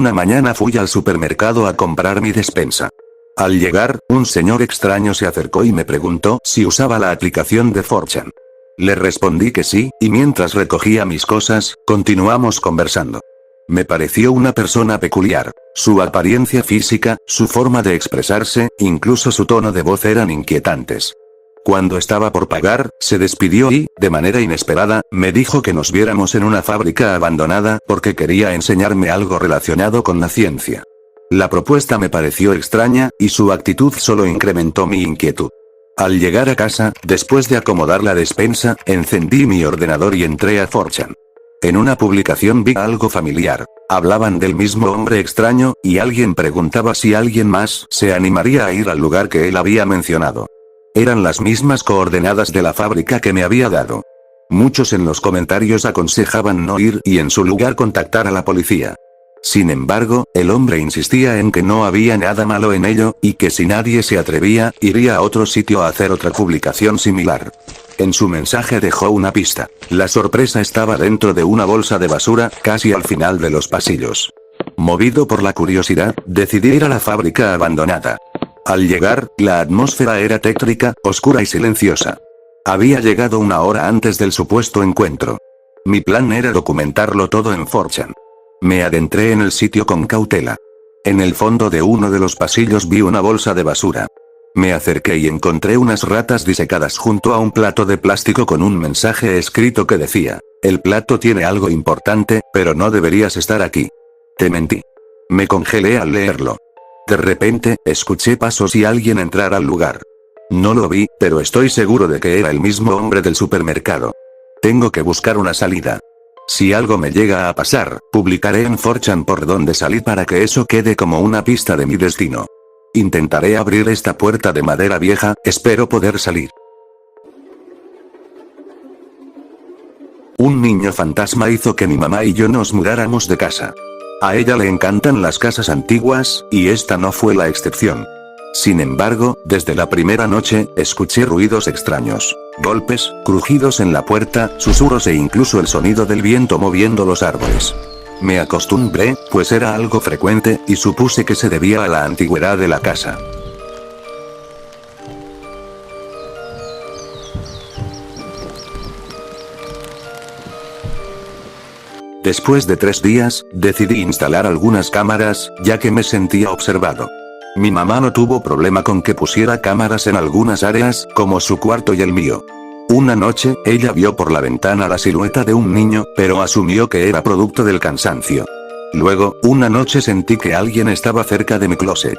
Una mañana fui al supermercado a comprar mi despensa. Al llegar, un señor extraño se acercó y me preguntó si usaba la aplicación de 4chan. Le respondí que sí, y mientras recogía mis cosas, continuamos conversando. Me pareció una persona peculiar. Su apariencia física, su forma de expresarse, incluso su tono de voz eran inquietantes. Cuando estaba por pagar, se despidió y, de manera inesperada, me dijo que nos viéramos en una fábrica abandonada porque quería enseñarme algo relacionado con la ciencia. La propuesta me pareció extraña, y su actitud solo incrementó mi inquietud. Al llegar a casa, después de acomodar la despensa, encendí mi ordenador y entré a 4chan. En una publicación vi algo familiar. Hablaban del mismo hombre extraño, y alguien preguntaba si alguien más se animaría a ir al lugar que él había mencionado. Eran las mismas coordenadas de la fábrica que me había dado. Muchos en los comentarios aconsejaban no ir y en su lugar contactar a la policía. Sin embargo, el hombre insistía en que no había nada malo en ello, y que si nadie se atrevía, iría a otro sitio a hacer otra publicación similar. En su mensaje dejó una pista. La sorpresa estaba dentro de una bolsa de basura, casi al final de los pasillos. Movido por la curiosidad, decidí ir a la fábrica abandonada. Al llegar, la atmósfera era tétrica, oscura y silenciosa. Había llegado una hora antes del supuesto encuentro. Mi plan era documentarlo todo en 4chan. Me adentré en el sitio con cautela. En el fondo de uno de los pasillos vi una bolsa de basura. Me acerqué y encontré unas ratas disecadas junto a un plato de plástico con un mensaje escrito que decía: el plato tiene algo importante, pero no deberías estar aquí. Te mentí. Me congelé al leerlo. De repente, escuché pasos y alguien entrar al lugar. No lo vi, pero estoy seguro de que era el mismo hombre del supermercado. Tengo que buscar una salida. Si algo me llega a pasar, publicaré en 4chan por dónde salí para que eso quede como una pista de mi destino. Intentaré abrir esta puerta de madera vieja, espero poder salir. Un niño fantasma hizo que mi mamá y yo nos mudáramos de casa. A ella le encantan las casas antiguas, y esta no fue la excepción. Sin embargo, desde la primera noche, escuché ruidos extraños. Golpes, crujidos en la puerta, susurros e incluso el sonido del viento moviendo los árboles. Me acostumbré, pues era algo frecuente, y supuse que se debía a la antigüedad de la casa. Después de 3 días, decidí instalar algunas cámaras, ya que me sentía observado. Mi mamá no tuvo problema con que pusiera cámaras en algunas áreas, como su cuarto y el mío. Una noche, ella vio por la ventana la silueta de un niño, pero asumió que era producto del cansancio. Luego, una noche sentí que alguien estaba cerca de mi closet.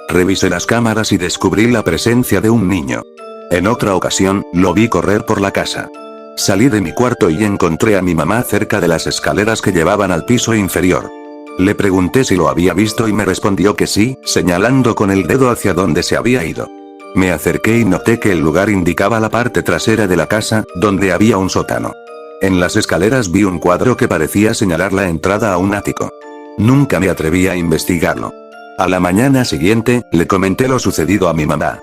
Revisé las cámaras y descubrí la presencia de un niño. En otra ocasión, lo vi correr por la casa. Salí de mi cuarto y encontré a mi mamá cerca de las escaleras que llevaban al piso inferior. Le pregunté si lo había visto y me respondió que sí, señalando con el dedo hacia donde se había ido. Me acerqué y noté que el lugar indicaba la parte trasera de la casa, donde había un sótano. En las escaleras vi un cuadro que parecía señalar la entrada a un ático. Nunca me atreví a investigarlo. A la mañana siguiente, le comenté lo sucedido a mi mamá.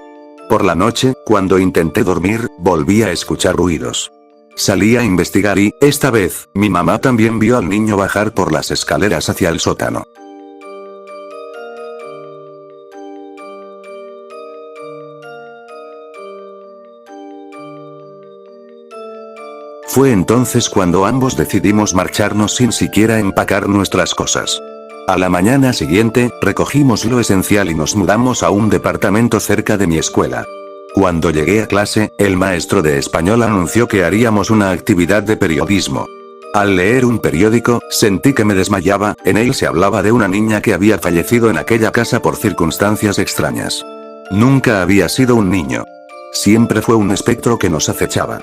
Por la noche, cuando intenté dormir, volví a escuchar ruidos. Salí a investigar y, esta vez, mi mamá también vio al niño bajar por las escaleras hacia el sótano. Fue entonces cuando ambos decidimos marcharnos sin siquiera empacar nuestras cosas. A la mañana siguiente, recogimos lo esencial y nos mudamos a un departamento cerca de mi escuela. Cuando llegué a clase, el maestro de español anunció que haríamos una actividad de periodismo. Al leer un periódico, sentí que me desmayaba, en él se hablaba de una niña que había fallecido en aquella casa por circunstancias extrañas. Nunca había sido un niño. Siempre fue un espectro que nos acechaba.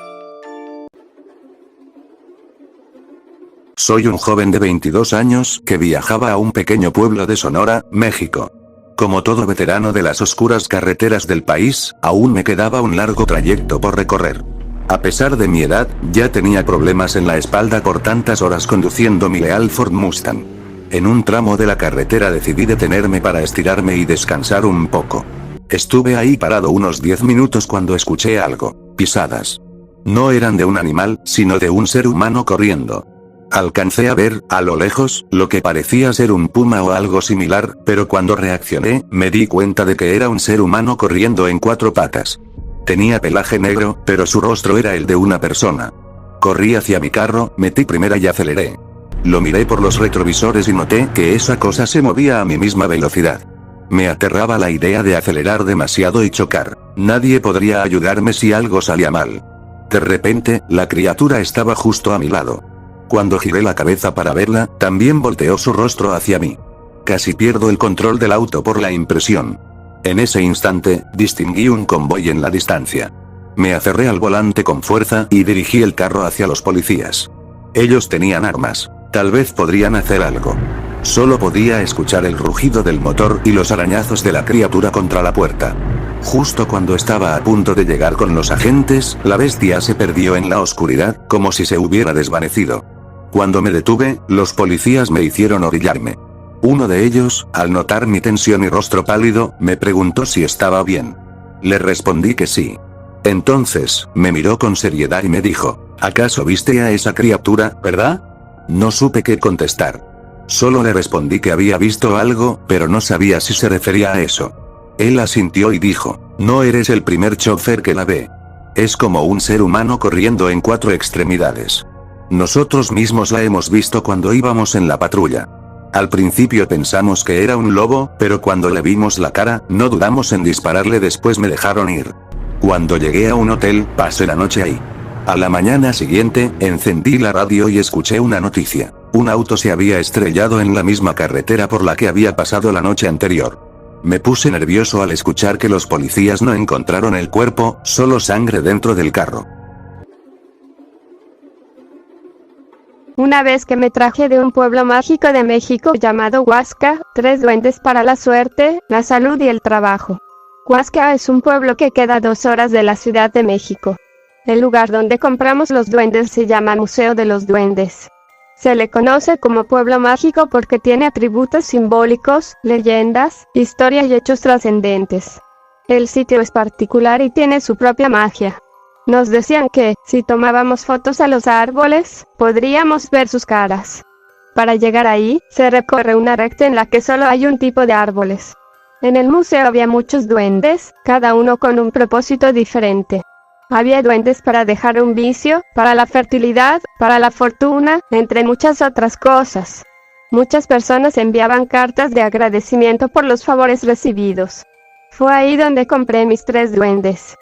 Soy un joven de 22 años, que viajaba a un pequeño pueblo de Sonora, México. Como todo veterano de las oscuras carreteras del país, aún me quedaba un largo trayecto por recorrer. A pesar de mi edad, ya tenía problemas en la espalda por tantas horas conduciendo mi leal Ford Mustang. En un tramo de la carretera decidí detenerme para estirarme y descansar un poco. Estuve ahí parado unos 10 minutos cuando escuché algo. Pisadas. No eran de un animal, sino de un ser humano corriendo. Alcancé a ver, a lo lejos, lo que parecía ser un puma o algo similar, pero cuando reaccioné, me di cuenta de que era un ser humano corriendo en 4 patas. Tenía pelaje negro, pero su rostro era el de una persona. Corrí hacia mi carro, metí primera y aceleré. Lo miré por los retrovisores y noté que esa cosa se movía a mi misma velocidad. Me aterraba la idea de acelerar demasiado y chocar. Nadie podría ayudarme si algo salía mal. De repente, la criatura estaba justo a mi lado. Cuando giré la cabeza para verla, también volteó su rostro hacia mí. Casi pierdo el control del auto por la impresión. En ese instante, distinguí un convoy en la distancia. Me aferré al volante con fuerza y dirigí el carro hacia los policías. Ellos tenían armas. Tal vez podrían hacer algo. Solo podía escuchar el rugido del motor y los arañazos de la criatura contra la puerta. Justo cuando estaba a punto de llegar con los agentes, la bestia se perdió en la oscuridad, como si se hubiera desvanecido. Cuando me detuve, los policías me hicieron orillarme. Uno de ellos, al notar mi tensión y rostro pálido, me preguntó si estaba bien. Le respondí que sí. Entonces, me miró con seriedad y me dijo, ¿acaso viste a esa criatura, verdad? No supe qué contestar. Solo le respondí que había visto algo, pero no sabía si se refería a eso. Él asintió y dijo, no eres el primer chofer que la ve. Es como un ser humano corriendo en 4 extremidades. Nosotros mismos la hemos visto cuando íbamos en la patrulla. Al principio pensamos que era un lobo, pero cuando le vimos la cara, no dudamos en dispararle, después me dejaron ir. Cuando llegué a un hotel, pasé la noche ahí. A la mañana siguiente, encendí la radio y escuché una noticia. Un auto se había estrellado en la misma carretera por la que había pasado la noche anterior. Me puse nervioso al escuchar que los policías no encontraron el cuerpo, solo sangre dentro del carro. Una vez que me traje de un pueblo mágico de México llamado Huasca, 3 duendes para la suerte, la salud y el trabajo. Huasca es un pueblo que queda a 2 horas de la Ciudad de México. El lugar donde compramos los duendes se llama Museo de los Duendes. Se le conoce como pueblo mágico porque tiene atributos simbólicos, leyendas, historia y hechos trascendentes. El sitio es particular y tiene su propia magia. Nos decían que, si tomábamos fotos a los árboles, podríamos ver sus caras. Para llegar ahí, se recorre una recta en la que solo hay un tipo de árboles. En el museo había muchos duendes, cada uno con un propósito diferente. Había duendes para dejar un vicio, para la fertilidad, para la fortuna, entre muchas otras cosas. Muchas personas enviaban cartas de agradecimiento por los favores recibidos. Fue ahí donde compré mis 3 duendes.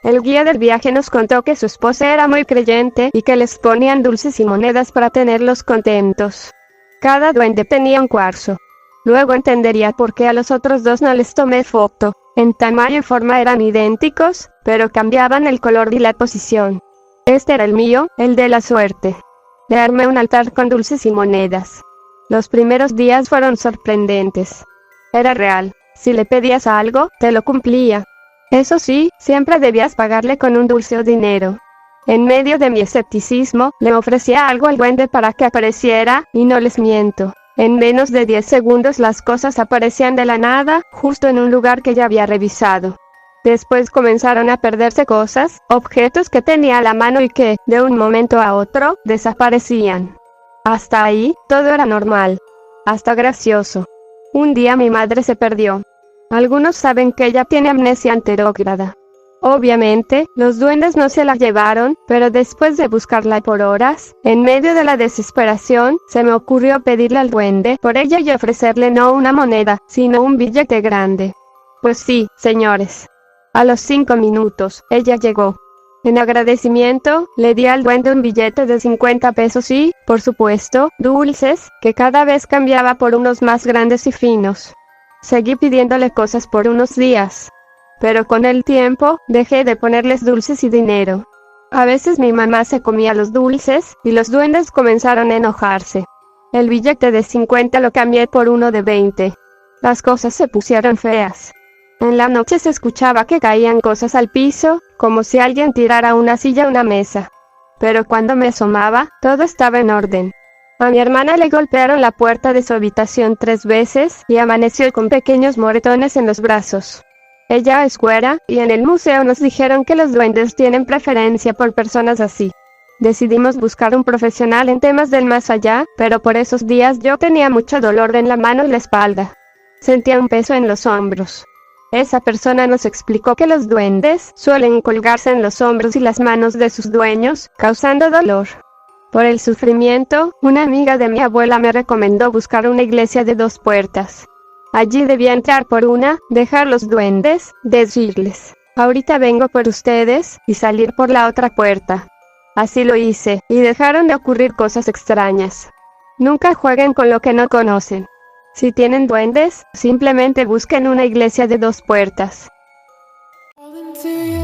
El guía del viaje nos contó que su esposa era muy creyente y que les ponían dulces y monedas para tenerlos contentos. Cada duende tenía un cuarzo. Luego entendería por qué a los otros 2 no les tomé foto. En tamaño y forma eran idénticos, pero cambiaban el color y la posición. Este era el mío, el de la suerte. Le armé un altar con dulces y monedas. Los primeros días fueron sorprendentes. Era real. Si le pedías algo, te lo cumplía. Eso sí, siempre debías pagarle con un dulce o dinero. En medio de mi escepticismo, le ofrecía algo al duende para que apareciera, y no les miento. En menos de 10 segundos las cosas aparecían de la nada, justo en un lugar que ya había revisado. Después comenzaron a perderse cosas, objetos que tenía a la mano y que, de un momento a otro, desaparecían. Hasta ahí, todo era normal. Hasta gracioso. Un día mi madre se perdió. Algunos saben que ella tiene amnesia anterógrada. Obviamente, los duendes no se la llevaron, pero después de buscarla por horas, en medio de la desesperación, se me ocurrió pedirle al duende por ella y ofrecerle no una moneda, sino un billete grande. Pues sí, señores. A los 5 minutos, ella llegó. En agradecimiento, le di al duende un billete de 50 pesos y, por supuesto, dulces, que cada vez cambiaba por unos más grandes y finos. Seguí pidiéndole cosas por unos días. Pero con el tiempo, dejé de ponerles dulces y dinero. A veces mi mamá se comía los dulces, y los duendes comenzaron a enojarse. El billete de 50 lo cambié por uno de 20. Las cosas se pusieron feas. En la noche se escuchaba que caían cosas al piso, como si alguien tirara una silla o una mesa. Pero cuando me asomaba, todo estaba en orden. A mi hermana le golpearon la puerta de su habitación 3 veces, y amaneció con pequeños moretones en los brazos. Ella es güera, y en el museo nos dijeron que los duendes tienen preferencia por personas así. Decidimos buscar un profesional en temas del más allá, pero por esos días yo tenía mucho dolor en la mano y la espalda. Sentía un peso en los hombros. Esa persona nos explicó que los duendes suelen colgarse en los hombros y las manos de sus dueños, causando dolor. Por el sufrimiento, una amiga de mi abuela me recomendó buscar una iglesia de 2 puertas. Allí debía entrar por una, dejar los duendes, decirles, ahorita vengo por ustedes, y salir por la otra puerta. Así lo hice, y dejaron de ocurrir cosas extrañas. Nunca jueguen con lo que no conocen. Si tienen duendes, simplemente busquen una iglesia de 2 puertas. Falling to you.